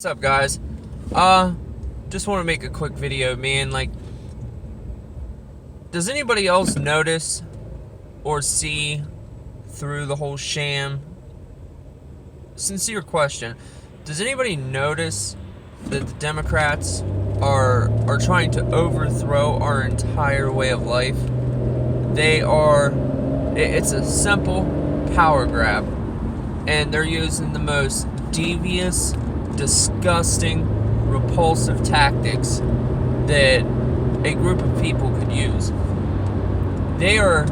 What's up, guys? Just want to make a quick video, man. Does anybody else notice or see through the whole sham? Sincere question. Does anybody notice that the Democrats are trying to overthrow our entire way of life? It's a simple power grab, and they're using the most devious, disgusting, repulsive tactics that a group of people could use. They are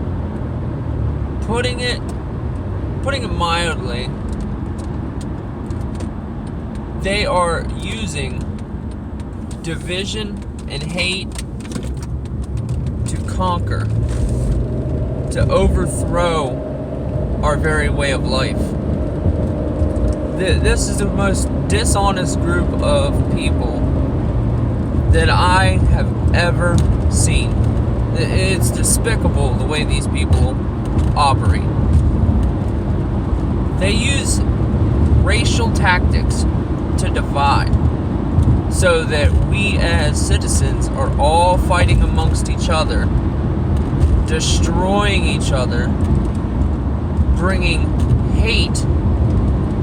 putting it mildly, they are using division and hate to conquer, to overthrow our very way of life. This is the most dishonest group of people that I have ever seen. It's despicable the way these people operate. They use racial tactics to divide so that we as citizens are all fighting amongst each other, destroying each other, bringing hate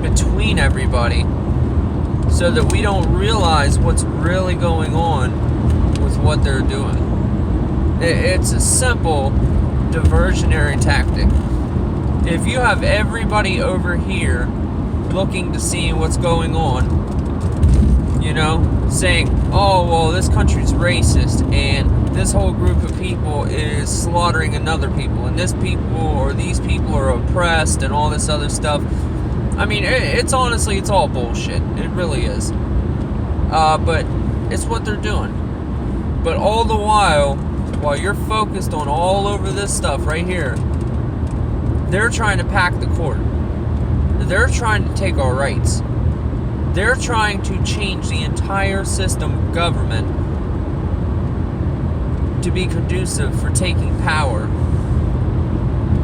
between everybody, so that we don't realize what's really going on with what they're doing. It's a simple diversionary tactic. If you have everybody over here looking to see what's going on, saying, oh, well, this country's racist, and this whole group of people is slaughtering another people, and these people are oppressed, and all this other stuff. I mean, it's all bullshit. It really is. But it's what they're doing. But all the while you're focused on all over this stuff right here, they're trying to pack the court. They're trying to take our rights. They're trying to change the entire system of government to be conducive for taking power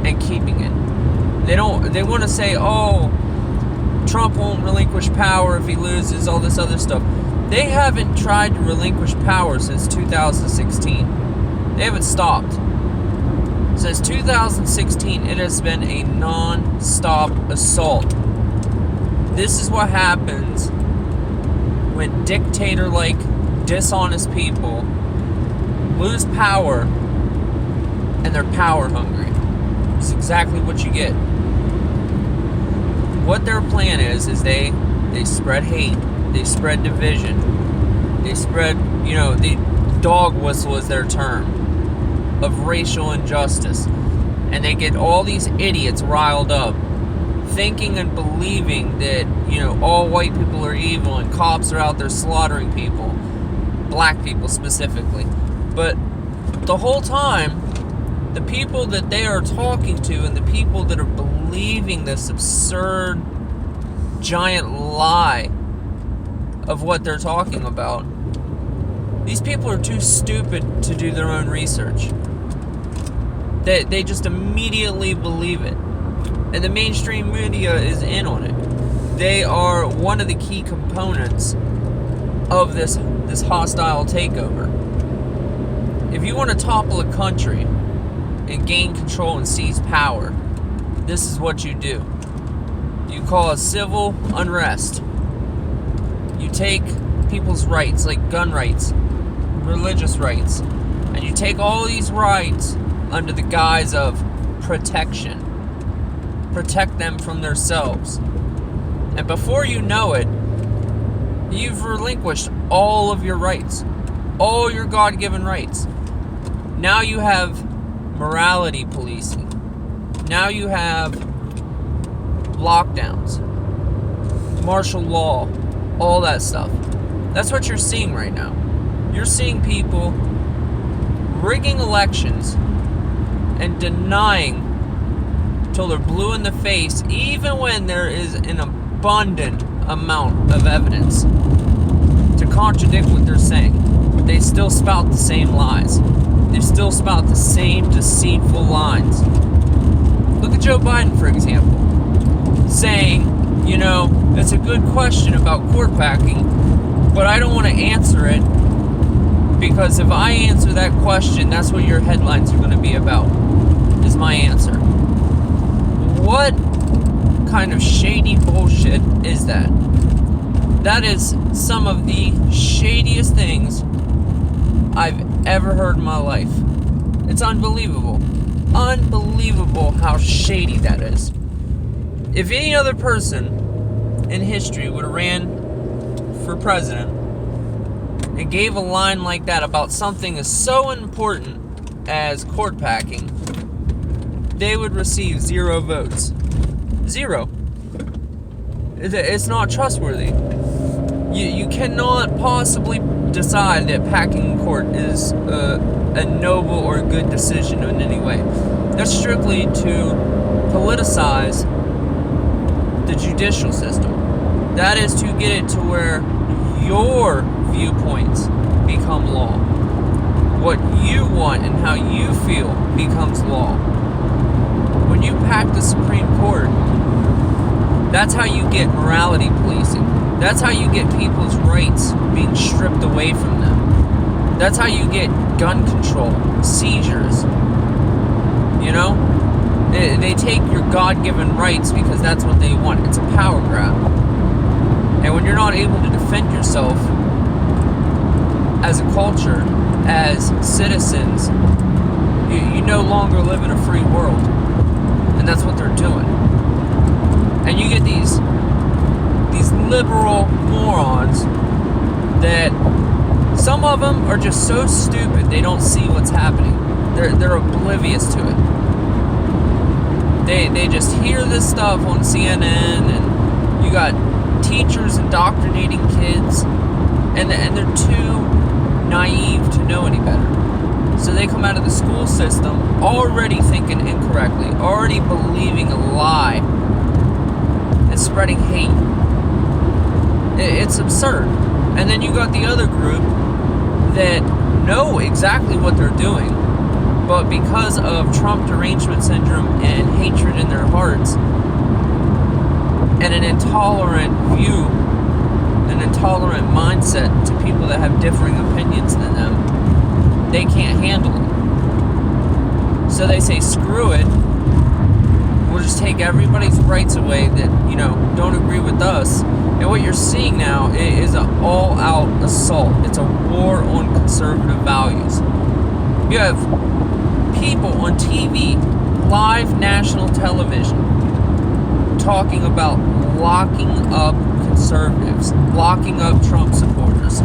and keeping it. They want to say, oh, Trump won't relinquish power if he loses, all this other stuff. They haven't tried to relinquish power since 2016. They haven't stopped. Since 2016, it has been a non-stop assault. This is what happens when dictator-like, dishonest people lose power and they're power hungry. It's exactly what you get. What their plan is they spread hate, they spread division, they spread, the dog whistle is their term of racial injustice, and they get all these idiots riled up, thinking and believing that, all white people are evil and cops are out there slaughtering people, black people specifically. But the whole time, the people that they are talking to and the people that are believing this absurd, giant lie of what they're talking about, these people are too stupid to do their own research. They just immediately believe it. And the mainstream media is in on it. They are one of the key components of this hostile takeover. If you want to topple a country and gain control and seize power, this is what you do. You cause civil unrest. You take people's rights, like gun rights, religious rights, and you take all these rights under the guise of protection. Protect them from themselves. And before you know it, you've relinquished all of your rights, all your God-given rights. Now you have morality policing. Now you have lockdowns, martial law, all that stuff. That's what you're seeing right now. You're seeing people rigging elections and denying till they're blue in the face, even when there is an abundant amount of evidence to contradict what they're saying. They still spout the same lies. They still spout the same deceitful lines. Look at Joe Biden, for example, saying It's a good question about court packing, but I don't want to answer it, because if I answer that question, that's what your headlines are going to be about, is my answer. What kind of shady bullshit is that? That is some of the shadiest things I've ever heard in my life. It's unbelievable. Unbelievable how shady that is. If any other person in history would have ran for president and gave a line like that about something as so important as court packing, they would receive 0 votes. 0. It's not trustworthy. You cannot possibly decide that packing in court is a noble or a good decision in any way. That's strictly to politicize the judicial system. That is to get it to where your viewpoints become law. What you want and how you feel becomes law. When you pack the Supreme Court, that's how you get morality policing. That's how you get people's rights being stripped away from them. That's how you get gun control, seizures. They take your God-given rights because that's what they want. It's a power grab. And when you're not able to defend yourself as a culture, as citizens, you no longer live in a free world. And that's what they're doing. And you get these liberal morons that some of them are just so stupid they don't see what's happening. They're oblivious to it. They just hear this stuff on CNN, and you got teachers indoctrinating kids, and they're too naive to know any better. So they come out of the school system already thinking incorrectly, already believing a lie, and spreading hate. It's absurd. And then you got the other group that know exactly what they're doing, but because of Trump derangement syndrome and hatred in their hearts, and an intolerant view, an intolerant mindset to people that have differing opinions than them, they can't handle it. So they say, screw it, we'll just take everybody's rights away that, don't agree with us. And what you're seeing now is an all-out assault. It's a war on conservative values. You have people on TV, live national television, talking about locking up conservatives, locking up Trump supporters,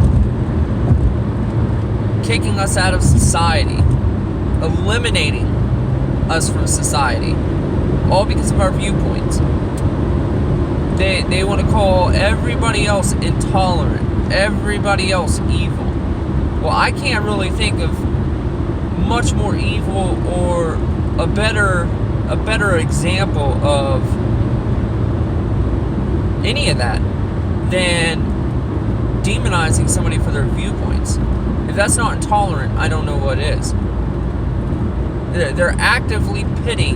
kicking us out of society, eliminating us from society, all because of our viewpoints. They want to call everybody else intolerant, everybody else evil. Well, I can't really think of much more evil or a better example of any of that than demonizing somebody for their viewpoints. If that's not intolerant, I don't know what is. They're actively pitting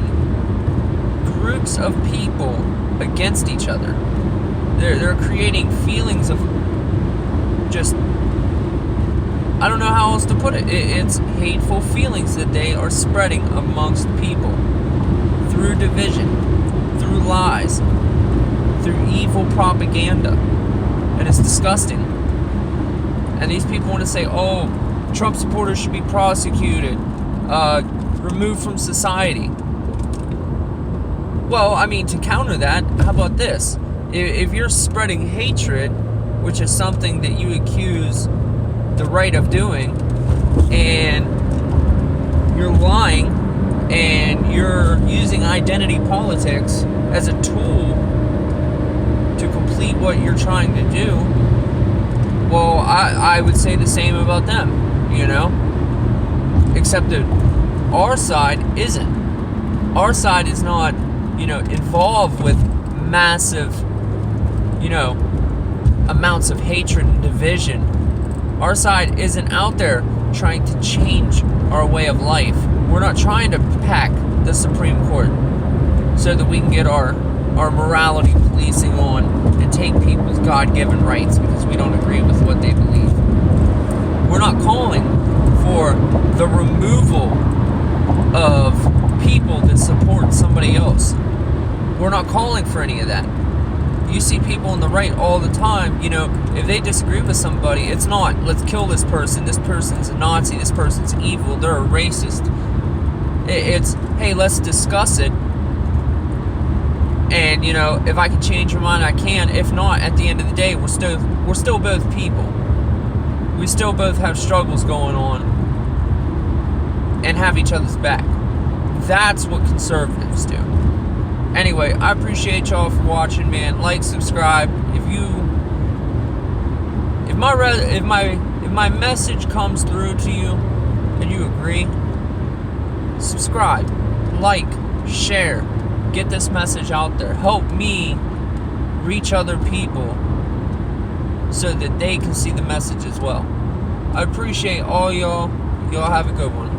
groups of people against each other. They're creating feelings of just, I don't know how else to put it. It's hateful feelings that they are spreading amongst people through division, through lies, through evil propaganda. And it's disgusting. And these people want to say, oh, Trump supporters should be prosecuted, removed from society. Well, to counter that, how about this? If you're spreading hatred, which is something that you accuse the right of doing, and you're lying, and you're using identity politics as a tool to complete what you're trying to do, well, I would say the same about them, except that our side isn't. Our side is not involved with massive, amounts of hatred and division. Our side isn't out there trying to change our way of life. We're not trying to pack the Supreme Court so that we can get our our morality policing on and take people's God-given rights because we don't agree with what they believe. We're not calling for the removal of people that support somebody else. We're not calling for any of that. You see people on the right all the time, if they disagree with somebody, it's not, let's kill this person's a Nazi, this person's evil, they're a racist. It's, hey, let's discuss it. And, if I can change your mind, I can. If not, at the end of the day, we're still both people. We still both have struggles going on and have each other's back. That's what conservatives do. Anyway, I appreciate y'all for watching, man. Like, subscribe. If my message comes through to you and you agree, subscribe, like, share, get this message out there. Help me reach other people so that they can see the message as well. I appreciate all y'all. Y'all have a good one.